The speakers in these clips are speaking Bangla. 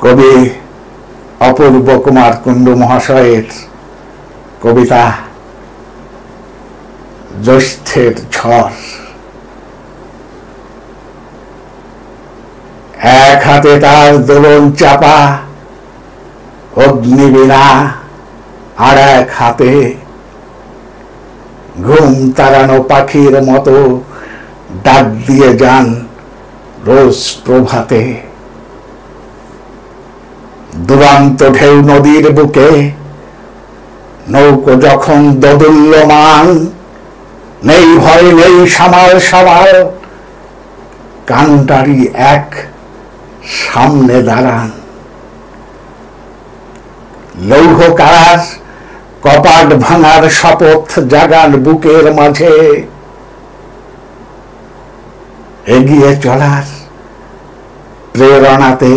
কবি অপূর্ব কুমার কুণ্ডু মহাশয়ের কবিতা জ্যৈষ্ঠের ঝড়। এক হাতে তার দোলন চাপা অগ্নিবীণা, আর এক হাতে ঘুম তাড়ানো পাখির মতো ডাক দিয়ে যান রোজ প্রভাতে। দুরন্ত ঢেউ নদীর বুকে নৌকো যখন দোদুল্যমান, নেই ভয় নেই সামাল সামাল, কান্ডারি এক সামনে দাঁড়ান। লৌহ কারার কপাট ভাঙার শপথ জাগান বুকের মাঝে, এগিয়ে চলার প্রেরণাতে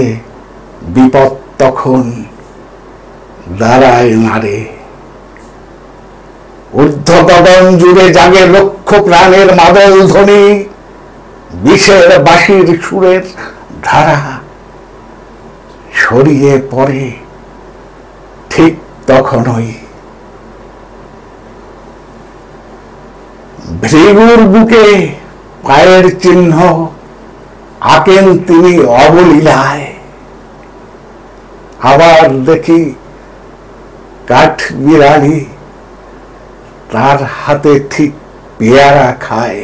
বিপদ তখন দাঁড়ায় নারে। ঊর্ধ্ব গগন জুড়ে জাগে লক্ষ প্রাণের মাদল ধ্বনি, বিষের বাঁশির সুরের ধারা ছড়িয়ে পড়ে ঠিক তখনই। ভৃগুর বুকে পায়ের চিহ্ন আঁকেন তিনি অবলীলায়। আবার দেখি কাঠ বিড়ালি তার হাতে ঠিক পেয়ারা খায়।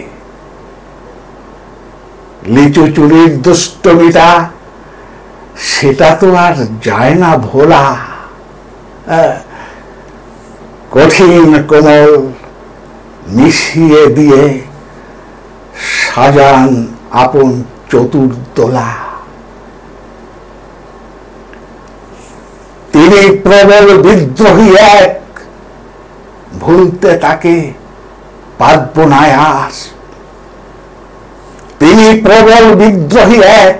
লিচু চুরির দুষ্টমিতা সেটা তো আর যায় না ভোলা। কঠিন কোমল মিশিয়ে দিয়ে সাজান আপন চতুর্দোলা। তিনি প্রবল বিদ্রোহী এক, ভুলতে তাকে পারব না আর। তিনি প্রবল বিদ্রোহী এক,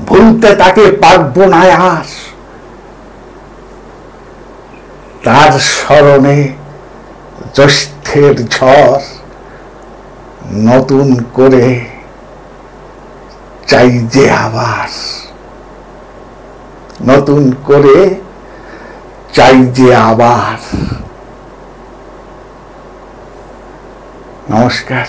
ভুলতে তাকে পারব না আর। তার স্মরণে জ্যৈষ্ঠের ঝড় নতুন করে চাই যে আবার, নতুন করে চাই যে আবার। নমস্কার।